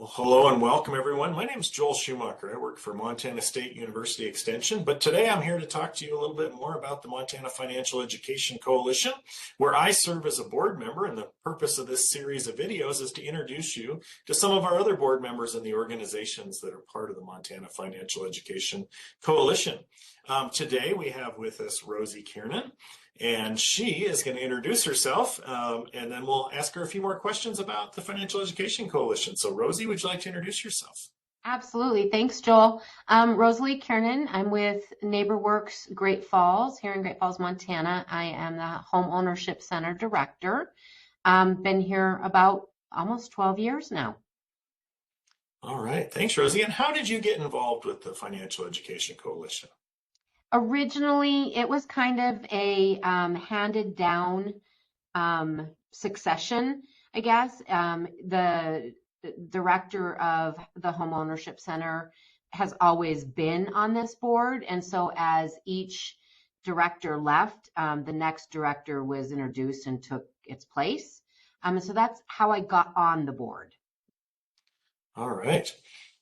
Well, hello and welcome everyone. My name is Joel Schumacher. I work for Montana State University Extension, but today I'm here to talk to you a little bit more about the Montana Financial Education Coalition, where I serve as a board member, and the purpose of this series of videos is to introduce you to some of our other board members and the organizations that are part of the Montana Financial Education Coalition. Today we have with us Rosalie Kiernan, and she is going to introduce herself, and then we'll ask her a few more questions about the Financial Education Coalition. So Rosie, would you like to introduce yourself? Absolutely. Thanks, Joel. Rosalie Kiernan. I'm with NeighborWorks Great Falls here in Great Falls, Montana. I am the Home Ownership Center Director. Been here about almost 12 years now. All right. Thanks, Rosie. And how did you get involved with the Financial Education Coalition? Originally, it was kind of a handed down succession, I guess. The director of the Home Ownership Center has always been on this board. And so as each director left, the next director was introduced and took its place. So that's how I got on the board. All right.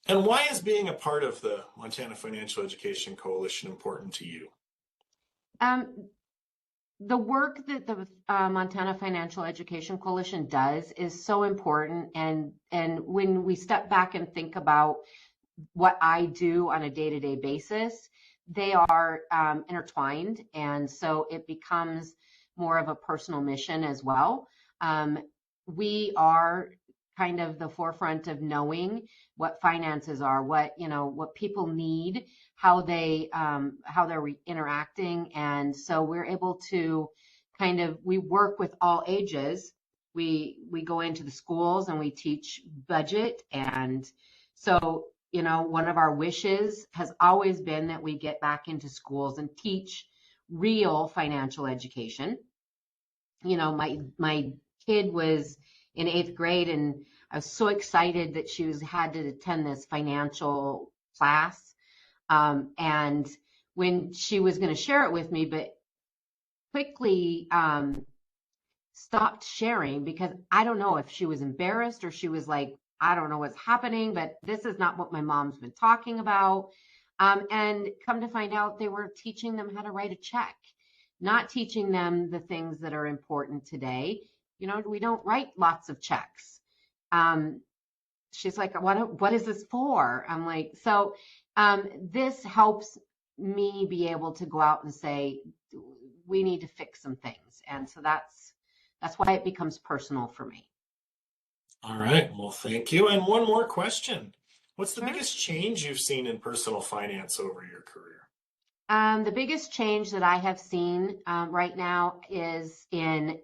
And why is being a part of the Montana Financial Education Coalition important to you? The work that the Montana Financial Education Coalition does is so important. And when we step back and think about what I do on a day-to-day basis, they are intertwined. And so it becomes more of a personal mission as well. We are kind of the forefront of knowing what finances are, what people need, how they're interacting. And so we're able to we work with all ages. We go into the schools and we teach budget. And so, one of our wishes has always been that we get back into schools and teach real financial education. My kid was in 8th grade, and I was so excited that she had to attend this financial class. And when she was going to share it with me, but quickly stopped sharing because I don't know if she was embarrassed or she was like, I don't know what's happening, but this is not what my mom's been talking about. And come to find out, they were teaching them how to write a check, not teaching them the things that are important today. We don't write lots of checks. She's like, what is this for? I'm like, so this helps me be able to go out and say, we need to fix some things. And so that's why it becomes personal for me. All right. Well, thank you. And one more question. What's the biggest change you've seen in personal finance over your career? The biggest change that I have seen right now is in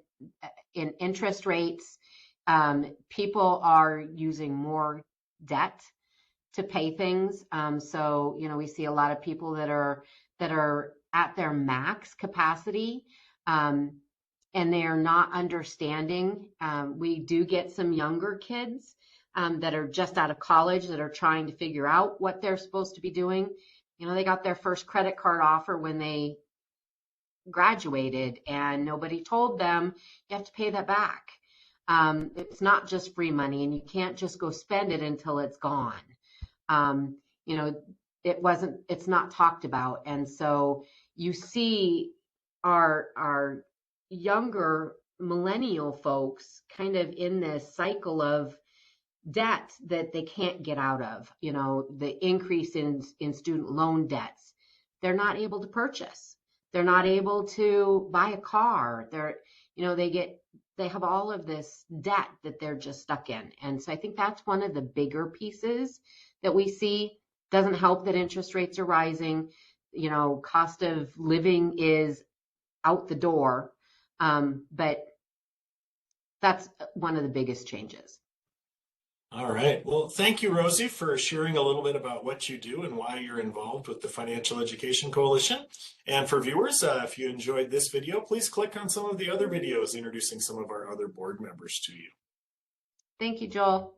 interest rates. People are using more debt to pay things. So, we see a lot of people that are at their max capacity, and they are not understanding. We do get some younger kids that are just out of college that are trying to figure out what they're supposed to be doing. They got their first credit card offer when they graduated, and nobody told them you have to pay that back. It's not just free money, and you can't just go spend it until it's gone. It's not talked about. And so you see our younger millennial folks kind of in this cycle of debt that they can't get out of, the increase in student loan debts. They're not able to purchase. They're not able to buy a car. They have all of this debt that they're just stuck in. And so I think that's one of the bigger pieces that we see. Doesn't help that interest rates are rising. Cost of living is out the door. But that's one of the biggest changes. All right. Well, thank you, Rosie, for sharing a little bit about what you do and why you're involved with the Financial Education Coalition. And for viewers, if you enjoyed this video, please click on some of the other videos introducing some of our other board members to you. Thank you, Joel.